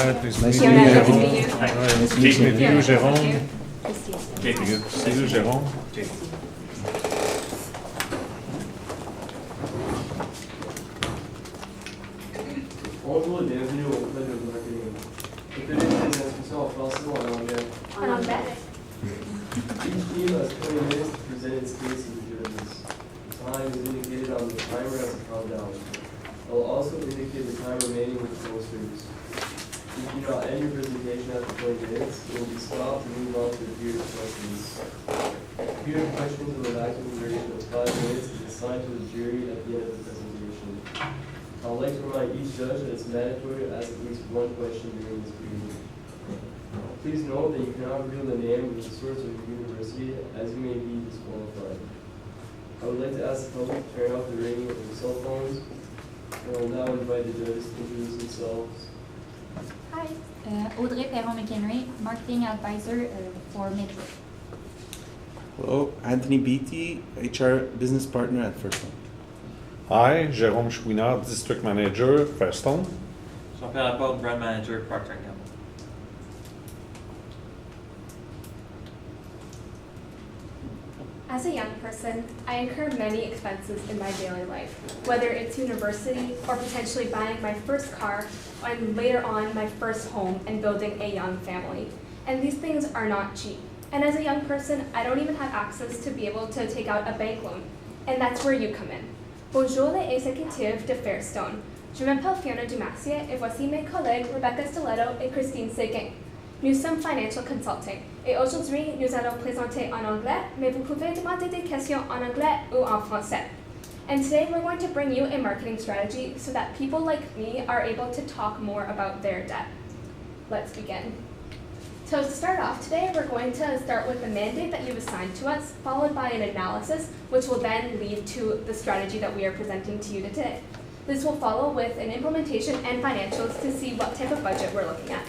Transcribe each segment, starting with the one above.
Hi, pleased to meet you, Fiona, nice to Jérôme. meet you. Hi. Nice to Pleased to meet meet you. you, Thank you. Jérôme. Good to see you. Good to see you, Jérôme. Bonjour et bienvenue au club de marketing. Écoutez les instructions en français ou en anglais. En anglais. Each team has 20 minutes to present its case to the judges. The time is indicated on the timer as a countdown. I will also indicate the time remaining with the posters. If you do not end your presentation after 20 minutes, it will be stopped and move on to the period of questions. The period of questions with a maximum duration of 5 minutes is assigned to the jury at the end of the presentation. I would like to remind each judge that it's mandatory to ask at least one question during this period. Please note that you cannot reveal the name or the source of your university, as you may be disqualified. I would like to ask the public to turn off the ringing of their cell phones, and I will now invite the judges to introduce themselves. Hi. Audrey Perron-McHenry, Marketing Advisor for Midway. Hello, Anthony Beatty, HR Business Partner at First One. Hi, Jérôme Chouinard, District Manager, Fairstone. Jean-Pierre Laporte, Brand Manager, Procter & Gamble. As a young person, I incur many expenses in my daily life, whether it's university or potentially buying my first car and later on my first home and building a young family. And these things are not cheap. And as a young person, I don't even have access to be able to take out a bank loan. And that's where you come in. Bonjour les exécutifs de Fairstone. Je m'appelle Fiona Dumassier et voici mes collègues Rebecca Stiletto et Christine Seguin. Nous sommes Financial Consulting et aujourd'hui nous allons présenter en anglais, mais vous pouvez demander des questions en anglais ou en français. And today we're going to bring you a marketing strategy so that people like me are able to talk more about their debt. Let's begin. So to start off today, we're going to start with the mandate that you've assigned to us, followed by an analysis, which will then lead to the strategy that we are presenting to you today. This will follow with an implementation and financials to see what type of budget we're looking at.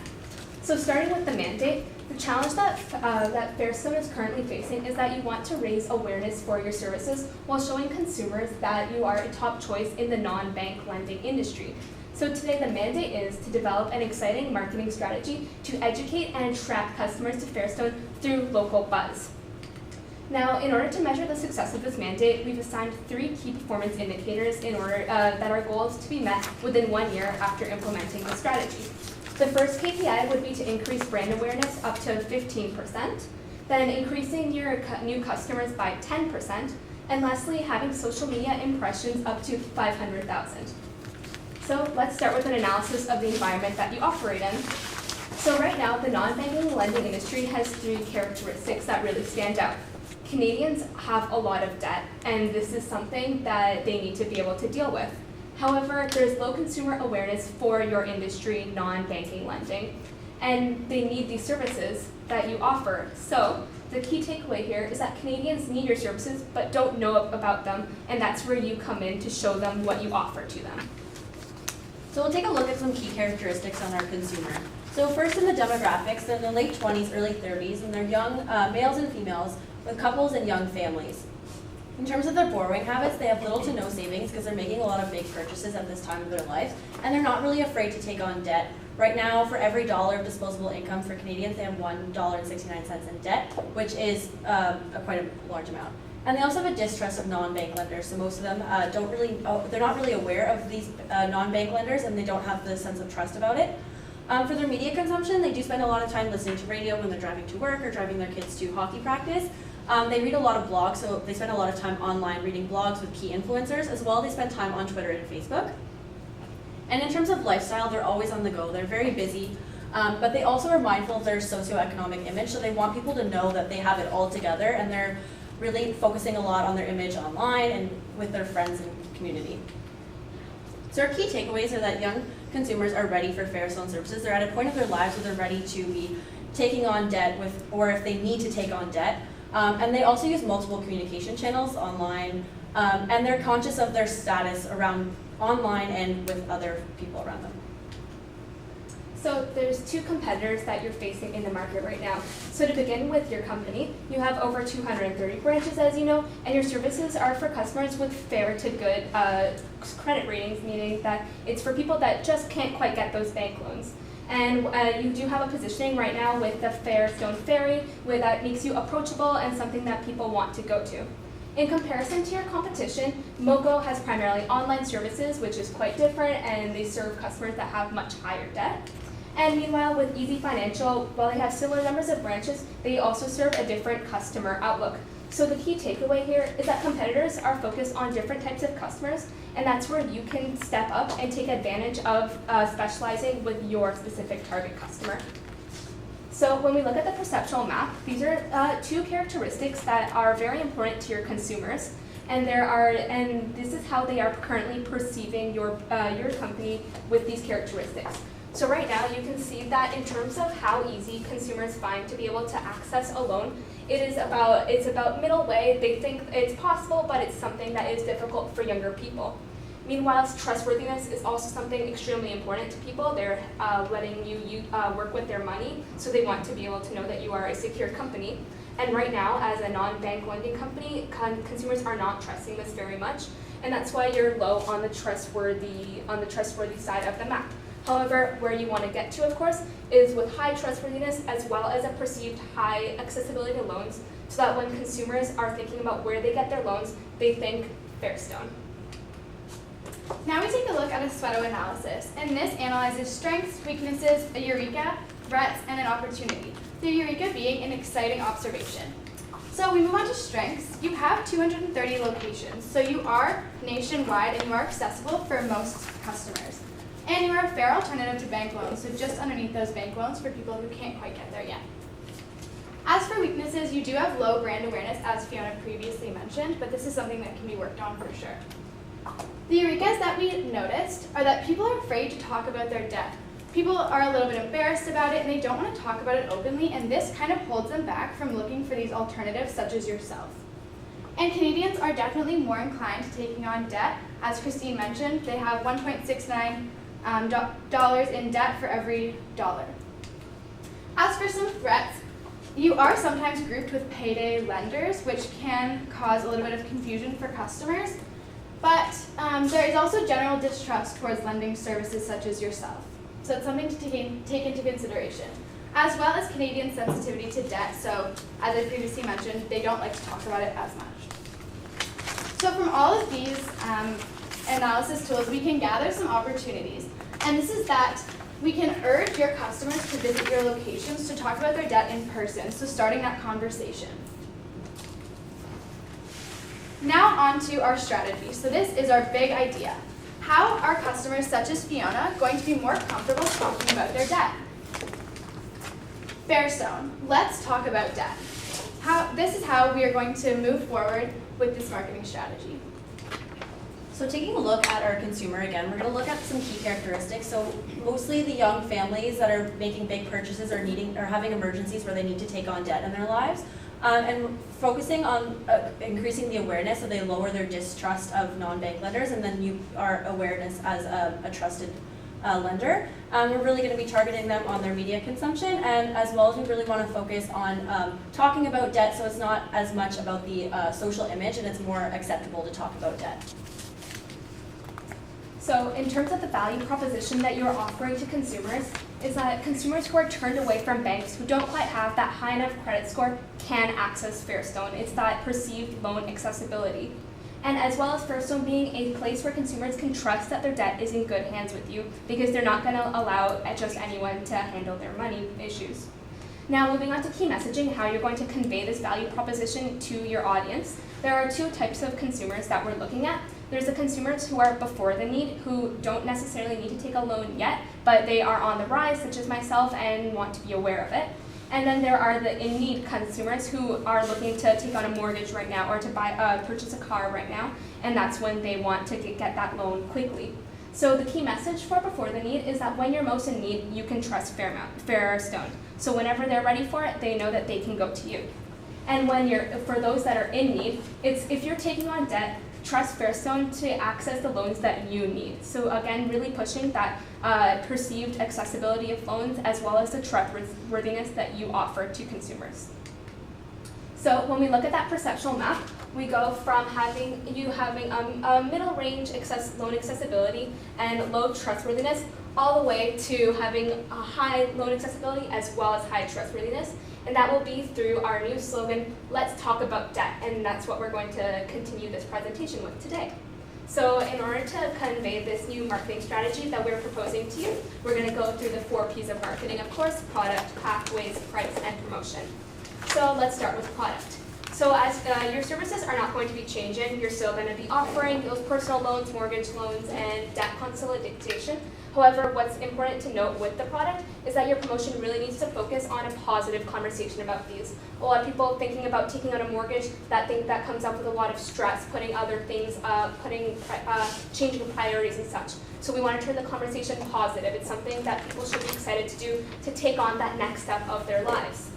So starting with the mandate, the challenge that Fairstone is currently facing is that you want to raise awareness for your services while showing consumers that you are a top choice in the non-bank lending industry. So today the mandate is to develop an exciting marketing strategy to educate and attract customers to Fairstone through local buzz. Now, in order to measure the success of this mandate, we've assigned 3 key performance indicators in order that our goal is to be met within 1 year after implementing the strategy. The first KPI would be to increase brand awareness up to 15%, then increasing your new customers by 10%, and lastly, having social media impressions up to 500,000. So let's start with an analysis of the environment that you operate in. So right now, the non-banking lending industry has 3 characteristics that really stand out. Canadians have a lot of debt, and this is something that they need to be able to deal with. However, there's low consumer awareness for your industry, non-banking lending, and they need these services that you offer. So the key takeaway here is that Canadians need your services but don't know about them, and that's where you come in to show them what you offer to them. So we'll take a look at some key characteristics on our consumer. So first in the demographics, they're in the late 20s, early 30s, and they're young males and females with couples and young families. In terms of their borrowing habits, they have little to no savings because they're making a lot of big purchases at this time of their life, and they're not really afraid to take on debt. Right now, for every dollar of disposable income for Canadians, they have $1.69 in debt, which is quite a large amount. And they also have a distrust of non-bank lenders, so most of them they're not really aware of these non-bank lenders, and they don't have the sense of trust about it. For their media consumption, they do spend a lot of time listening to radio when they're driving to work or driving their kids to hockey practice. They read a lot of blogs, so they spend a lot of time online reading blogs with key influencers. As well, they spend time on Twitter and Facebook. And in terms of lifestyle, they're always on the go. They're very busy, but they also are mindful of their socioeconomic image, so they want people to know that they have it all together, and they're really focusing a lot on their image online and with their friends and community. So our key takeaways are that young consumers are ready for Fairstone services. They're at a point of their lives where they're ready to be taking on debt or if they need to take on debt. And they also use multiple communication channels online, and they're conscious of their status around online and with other people around them. So there's 2 competitors that you're facing in the market right now. So to begin with your company, you have over 230 branches, as you know, and your services are for customers with fair to good credit ratings, meaning that it's for people that just can't quite get those bank loans. And you do have a positioning right now with the Fairstone Ferry that makes you approachable and something that people want to go to. In comparison to your competition, MoCo has primarily online services, which is quite different, and they serve customers that have much higher debt. And meanwhile, with Easy Financial, while they have similar numbers of branches, they also serve a different customer outlook. So the key takeaway here is that competitors are focused on different types of customers, and that's where you can step up and take advantage of specializing with your specific target customer. So when we look at the perceptual map, these are two characteristics that are very important to your consumers, and this is how they are currently perceiving your company with these characteristics. So right now you can see that in terms of how easy consumers find to be able to access a loan, it's about middle way. They think it's possible, but it's something that is difficult for younger people. Meanwhile, trustworthiness is also something extremely important to people. They're letting you work with their money, so they want to be able to know that you are a secure company. And right now, as a non-bank lending company, consumers are not trusting this very much, and that's why you're low on the trustworthy side of the map. However, where you want to get to, of course, is with high trustworthiness as well as a perceived high accessibility to loans, so that when consumers are thinking about where they get their loans, they think Fairstone. Now we take a look at a SWOT analysis, and this analyzes strengths, weaknesses, a eureka, threats, and an opportunity. The eureka being an exciting observation. So we move on to strengths. You have 230 locations, so you are nationwide and you are accessible for most customers. And you are a fair alternative to bank loans, so just underneath those bank loans for people who can't quite get there yet. As for weaknesses, you do have low brand awareness, as Fiona previously mentioned, but this is something that can be worked on for sure. The eurekas that we noticed are that people are afraid to talk about their debt. People are a little bit embarrassed about it and they don't want to talk about it openly, and this kind of holds them back from looking for these alternatives such as yourself. And Canadians are definitely more inclined to taking on debt. As Christine mentioned, they have $1.69 dollars in debt for every dollar. As for some threats, you are sometimes grouped with payday lenders, which can cause a little bit of confusion for customers. But there is also general distrust towards lending services such as yourself. So it's something to take into consideration, as well as Canadian sensitivity to debt. So as I previously mentioned, they don't like to talk about it as much. So from all of these analysis tools, we can gather some opportunities. And this is that we can urge your customers to visit your locations to talk about their debt in person, so starting that conversation. Now on to our strategy. So this is our big idea. How are customers such as Fiona going to be more comfortable talking about their debt? Fairstone, let's talk about debt. This is how we are going to move forward with this marketing strategy. So taking a look at our consumer again, we're going to look at some key characteristics. So mostly the young families that are making big purchases or having emergencies where they need to take on debt in their lives. And focusing on increasing the awareness so they lower their distrust of non-bank lenders, and then our awareness as a trusted lender. We're really going to be targeting them on their media consumption, and as well as we really want to focus on talking about debt, so it's not as much about the social image and it's more acceptable to talk about debt. So in terms of the value proposition that you're offering to consumers, is that consumers who are turned away from banks who don't quite have that high enough credit score can access Fairstone. It's that perceived loan accessibility. And as well as Fairstone being a place where consumers can trust that their debt is in good hands with you, because they're not going to allow just anyone to handle their money issues. Now moving on to key messaging, how you're going to convey this value proposition to your audience. There are two types of consumers that we're looking at. There's the consumers who are before the need, who don't necessarily need to take a loan yet, but they are on the rise, such as myself, and want to be aware of it. And then there are the in-need consumers who are looking to take on a mortgage right now or to purchase a car right now, and that's when they want to get that loan quickly. So the key message for before the need is that when you're most in need, you can trust Fairstone. So whenever they're ready for it, they know that they can go to you. And for those that are in need, it's if you're taking on debt, trust Fairstone to access the loans that you need. So again, really pushing that perceived accessibility of loans as well as the trustworthiness that you offer to consumers. So when we look at that perceptual map, we go from having a middle range loan accessibility and low trustworthiness, all the way to having a high loan accessibility as well as high trustworthiness. And that will be through our new slogan, "Let's talk about debt," and that's what we're going to continue this presentation with today. So in order to convey this new marketing strategy that we're proposing to you, we're going to go through the 4 P's of marketing, of course: product, pathways, price, and promotion. So let's start with product. So as your services are not going to be changing, you're still going to be offering those personal loans, mortgage loans, and debt consolidation. However, what's important to note with the product is that your promotion really needs to focus on a positive conversation about these. A lot of people thinking about taking out a mortgage, that comes up with a lot of stress, putting other things, changing priorities and such. So we want to turn the conversation positive. It's something that people should be excited to do to take on that next step of their lives.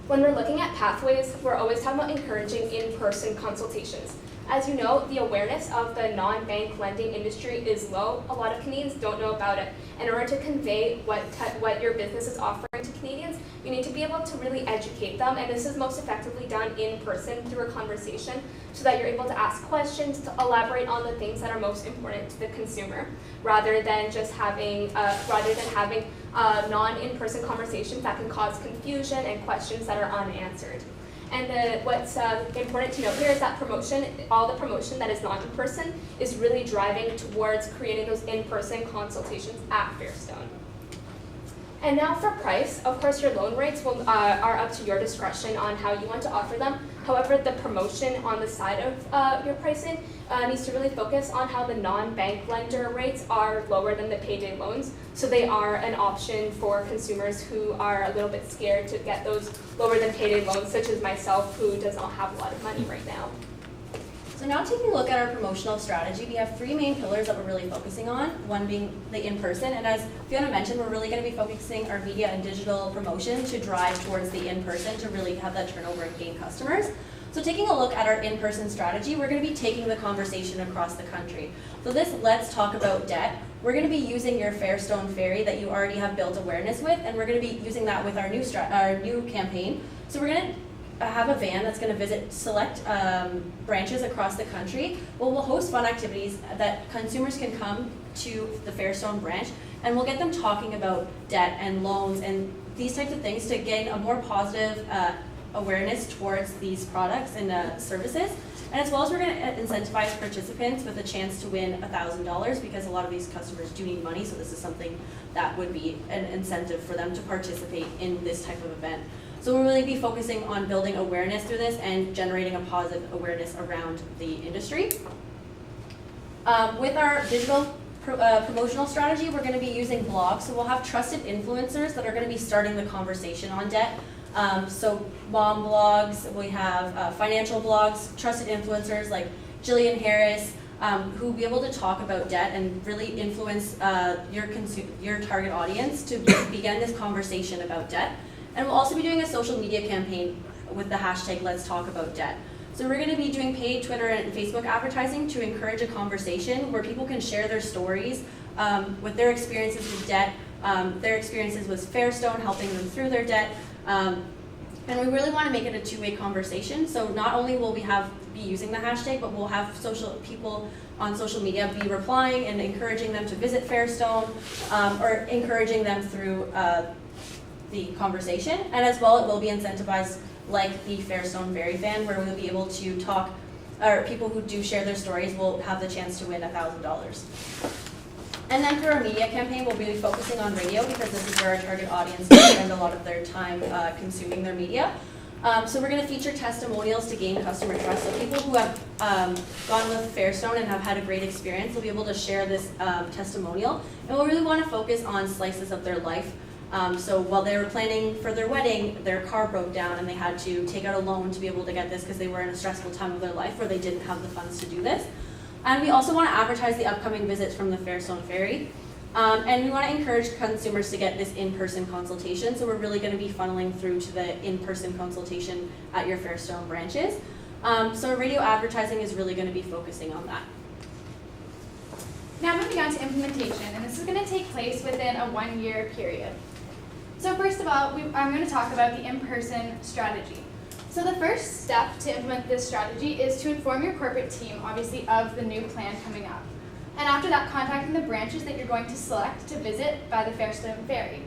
When we're looking at pathways, we're always talking about encouraging in-person consultations. As you know, the awareness of the non-bank lending industry is low. A lot of Canadians don't know about it. In order to convey what your business is offering to Canadians, you need to be able to really educate them, and this is most effectively done in person through a conversation, so that you're able to ask questions, to elaborate on the things that are most important to the consumer, rather than having non-in-person conversations that can cause confusion and questions that are unanswered. And what's important to note here is that all the promotion that is not in person, is really driving towards creating those in-person consultations at Fairstone. And now for price, of course your loan rates are up to your discretion on how you want to offer them. However, the promotion on the side of your pricing needs to really focus on how the non-bank lender rates are lower than the payday loans. So they are an option for consumers who are a little bit scared to get those lower than payday loans, such as myself, who does not have a lot of money right now. So now taking a look at our promotional strategy, we have 3 main pillars that we're really focusing on, one being the in-person, and as Fiona mentioned, we're really going to be focusing our media and digital promotion to drive towards the in-person to really have that turnover and gain customers. So taking a look at our in-person strategy, we're going to be taking the conversation across the country. So this Let's Talk About Debt, we're going to be using your Fairstone Ferry that you already have built awareness with, and we're going to be using that with our new campaign. So we're going to have a van that's going to visit select branches across the country. We'll host fun activities that consumers can come to the Fairstone branch, and we'll get them talking about debt and loans and these types of things to gain a more positive awareness towards these products and services. And as well as we're going to incentivize participants with a chance to win $1,000, because a lot of these customers do need money, so this is something that would be an incentive for them to participate in this type of event. So we'll really be focusing on building awareness through this and generating a positive awareness around the industry. With our digital promotional strategy, we're going to be using blogs. So we'll have trusted influencers that are going to be starting the conversation on debt. So mom blogs, we have financial blogs, trusted influencers like Jillian Harris, who will be able to talk about debt and really influence your target audience to begin this conversation about debt. And we'll also be doing a social media campaign with the hashtag Let's Talk About Debt. So we're going to be doing paid Twitter and Facebook advertising to encourage a conversation where people can share their stories with their experiences with debt, their experiences with Fairstone, helping them through their debt. And we really want to make it a two-way conversation. So not only will we be using the hashtag, but we'll have people on social media be replying and encouraging them to visit Fairstone, or encouraging them through the conversation. And as well, it will be incentivized like the Fairstone Ferry Fan, where we'll be able to talk, or people who do share their stories will have the chance to win $1,000. And then through our media campaign, we'll be focusing on radio, because this is where our target audience spend a lot of their time consuming their media. So we're going to feature testimonials to gain customer trust. So people who have gone with Fairstone and have had a great experience will be able to share this testimonial. And we'll really want to focus on slices of their life. So while they were planning for their wedding, their car broke down and they had to take out a loan to be able to get this, because they were in a stressful time of their life where they didn't have the funds to do this. And we also want to advertise the upcoming visits from the Fairstone Ferry. And we want to encourage consumers to get this in-person consultation. So we're really going to be funneling through to the in-person consultation at your Fairstone branches. So radio advertising is really going to be focusing on that. Now moving on to implementation, and this is going to take place within a 1-year period. So first of all, I'm going to talk about the in-person strategy. So So the first step to implement this strategy is to inform your corporate team, obviously, of the new plan coming up. And after that, contacting the branches that you're going to select to visit by the Fairstone Ferry.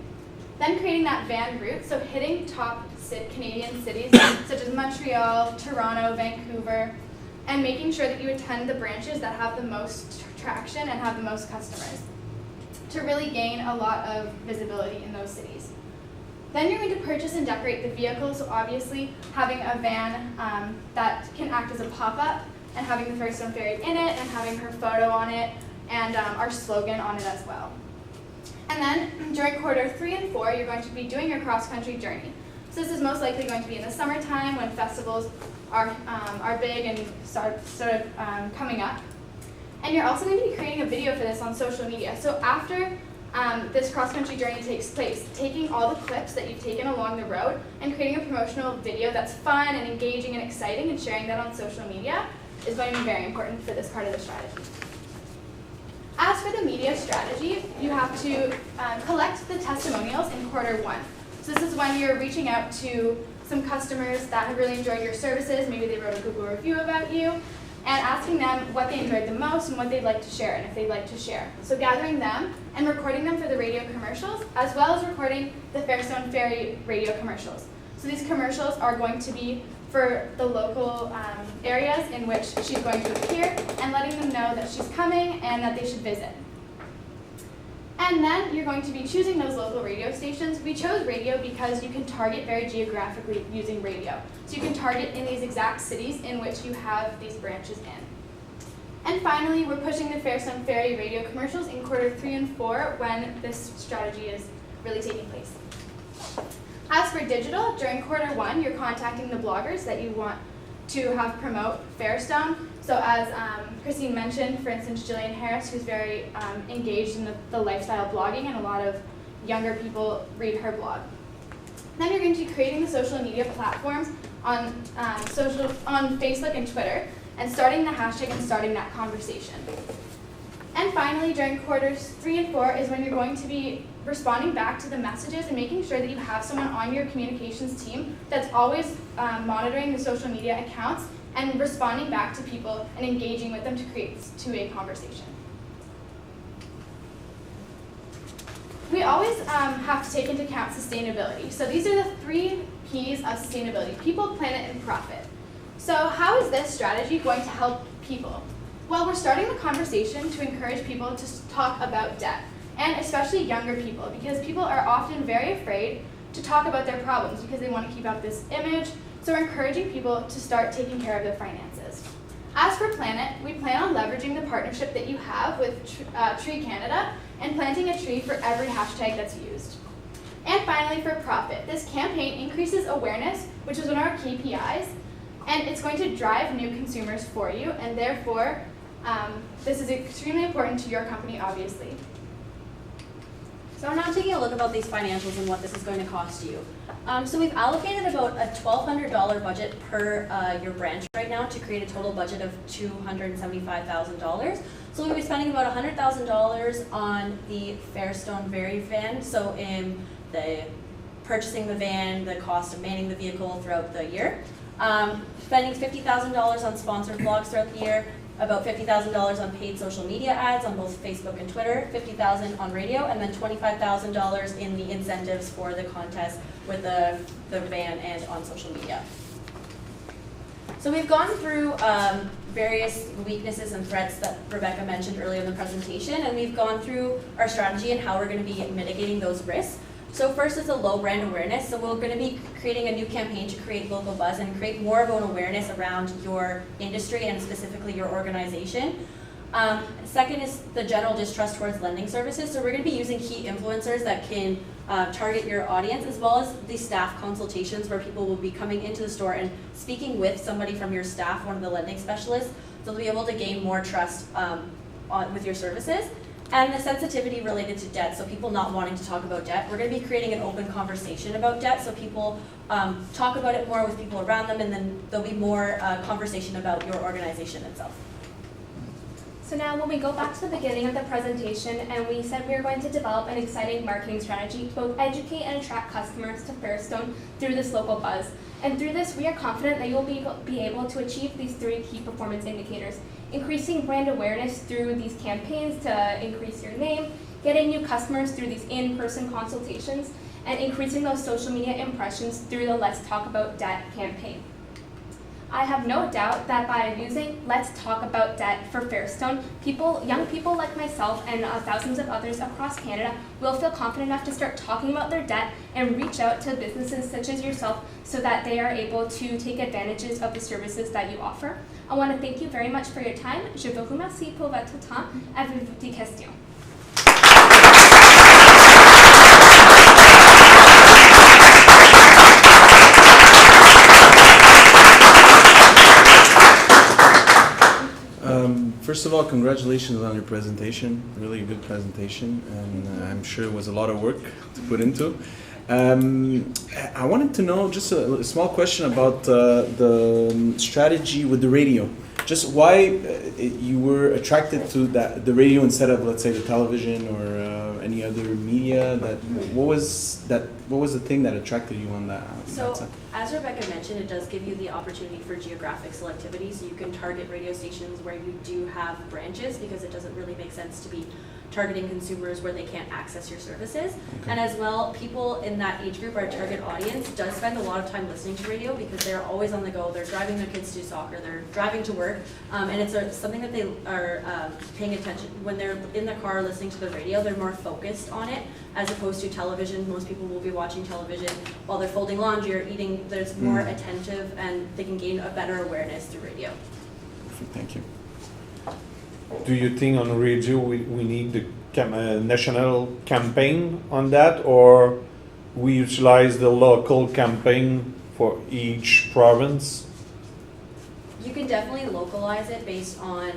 Then creating that van route, so hitting top Canadian cities such as Montreal, Toronto, Vancouver, and making sure that you attend the branches that have the most traction and have the most customers to really gain a lot of visibility in those cities. Then you're going to purchase and decorate the vehicle, so obviously having a van that can act as a pop-up and having the Fairstone Ferry in it and having her photo on it and our slogan on it as well. And then during quarter 3 and 4, you're going to be doing your cross-country journey. So this is most likely going to be in the summertime when festivals are big and sort of coming up. And you're also going to be creating a video for this on social media. So after this cross-country journey takes place, taking all the clips that you've taken along the road and creating a promotional video that's fun and engaging and exciting and sharing that on social media is going to be very important for this part of the strategy. As for the media strategy, you have to collect the testimonials in quarter 1. So this is when you're reaching out to some customers that have really enjoyed your services, maybe they wrote a Google review about you, and asking them what they enjoyed the most and what they'd like to share and if they'd like to share. So gathering them and recording them for the radio commercials, as well as recording the Fairstone Ferry radio commercials. So these commercials are going to be for the local areas in which she's going to appear and letting them know that she's coming and that they should visit. And then you're going to be choosing those local radio stations. We chose radio because you can target very geographically using radio. So you can target in these exact cities in which you have these branches in. And finally, we're pushing the Fairstone Ferry radio commercials in quarter 3 and 4 when this strategy is really taking place. As for digital, during quarter 1, you're contacting the bloggers that you want to have promote Fairstone. So as Christine mentioned, for instance, Jillian Harris, who's very engaged in the lifestyle blogging, and a lot of younger people read her blog. Then you're going to be creating the social media platforms on Facebook and Twitter, and starting the hashtag and starting that conversation. And finally, during quarters 3 and 4 is when you're going to be responding back to the messages and making sure that you have someone on your communications team that's always monitoring the social media accounts and responding back to people and engaging with them to create two-way conversation. We always have to take into account sustainability. So these are the 3 P's of sustainability: people, planet, and profit. So how is this strategy going to help people? Well, we're starting the conversation to encourage people to talk about debt, and especially younger people, because people are often very afraid to talk about their problems because they want to keep up this image. So we're encouraging people to start taking care of their finances. As for planet, we plan on leveraging the partnership that you have with Tree Canada and planting a tree for every hashtag that's used. And finally, for profit, this campaign increases awareness, which is one of our KPIs, and it's going to drive new consumers for you, and therefore, this is extremely important to your company, obviously. So we're now taking a look about these financials and what this is going to cost you. So we've allocated about a $1,200 budget per your branch right now to create a total budget of $275,000. So we'll be spending about $100,000 on the Fairstone Ferry van, so in the purchasing the van, the cost of manning the vehicle throughout the year. Spending $50,000 on sponsored blogs throughout the year, about $50,000 on paid social media ads on both Facebook and Twitter, $50,000 on radio, and then $25,000 in the incentives for the contest with the van and on social media. So we've gone through various weaknesses and threats that Rebecca mentioned earlier in the presentation, and we've gone through our strategy and how we're going to be mitigating those risks. So first is a low brand awareness. So we're going to be creating a new campaign to create local buzz and create more of an awareness around your industry and specifically your organization. Second is the general distrust towards lending services. So we're going to be using key influencers that can target your audience, as well as the staff consultations where people will be coming into the store and speaking with somebody from your staff, one of the lending specialists, so they'll be able to gain more trust with your services. And the sensitivity related to debt, so people not wanting to talk about debt. We're going to be creating an open conversation about debt, so people talk about it more with people around them, and then there'll be more conversation about your organization itself. So now when we go back to the beginning of the presentation and we said we are going to develop an exciting marketing strategy to both educate and attract customers to Fairstone through this local buzz. And through this, we are confident that you will be able to achieve these 3 key performance indicators: increasing brand awareness through these campaigns to increase your name, getting new customers through these in-person consultations, and increasing those social media impressions through the Let's Talk About Debt campaign. I have no doubt that by using Let's Talk About Debt for Fairstone, young people like myself and thousands of others across Canada will feel confident enough to start talking about their debt and reach out to businesses such as yourself so that they are able to take advantages of the services that you offer. I want to thank you very much for your time. Je vous remercie pour votre temps. Avez-vous des questions? First of all, congratulations on your presentation. Really good presentation, and I'm sure it was a lot of work to put into. I wanted to know just a small question about the strategy with the radio. Just why you were attracted to the radio instead of, let's say, the television or any other media. What was the thing that attracted you on that? So, as Rebecca mentioned, it does give you the opportunity for geographic selectivity, so you can target radio stations where you do have branches, because it doesn't really make sense to be targeting consumers where they can't access your services. Okay. And as well, people in that age group, our target audience, does spend a lot of time listening to radio because they're always on the go. They're driving their kids to soccer, they're driving to work, and it's something that they are paying attention. When they're in the car listening to the radio, they're more focused on it as opposed to television. Most people will be watching television while they're folding laundry or eating. There's more attentive, and they can gain a better awareness through radio. Perfect, thank you. Do you think on radio we need the national campaign on that, or we utilize the local campaign for each province? You can definitely localize it based on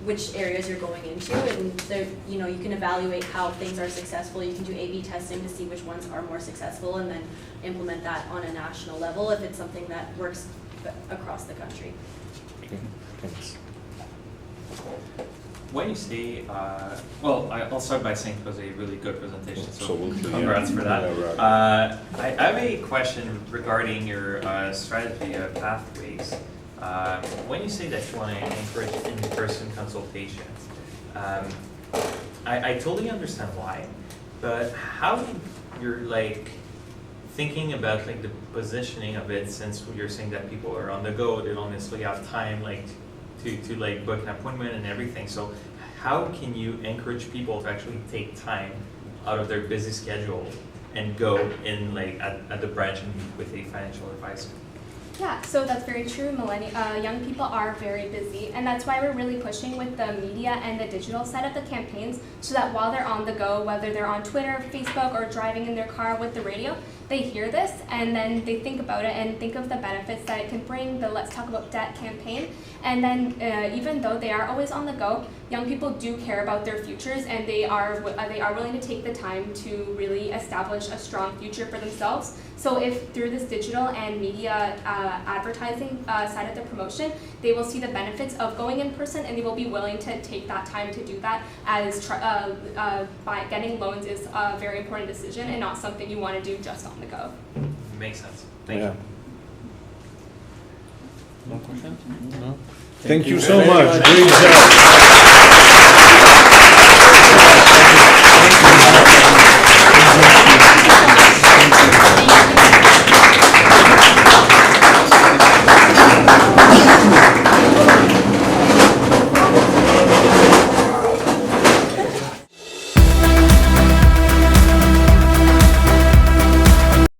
which areas you're going into, and there, you can evaluate how things are successful. You can do A/B testing to see which ones are more successful, and then implement that on a national level if it's something that works across the country. Okay, thanks. When you say, I'll start by saying it was a really good presentation, so Absolutely, congrats yeah. for that. Yeah, right. I have a question regarding your strategy of pathways. When you say that you want to encourage in-person consultations, I totally understand why, but how you're thinking about the positioning of it, since you're saying that people are on the go, they don't necessarily have time to book an appointment and everything. So how can you encourage people to actually take time out of their busy schedule and go in at the branch and meet with a financial advisor? Yeah, so that's very true. Young people are very busy, and that's why we're really pushing with the media and the digital side of the campaigns, so that while they're on the go, whether they're on Twitter, Facebook, or driving in their car with the radio, they hear this and then they think about it and think of the benefits that it can bring, the Let's Talk About Debt campaign. And then even though they are always on the go, young people do care about their futures, and they are willing to take the time to really establish a strong future for themselves. So if through this digital and media advertising side of the promotion, they will see the benefits of going in person, and they will be willing to take that time to do that, as by getting loans is a very important decision and not something you want to do just on the go. Makes sense. Thank you. No questions? No. Thank Thank you you so very much. much. Great job.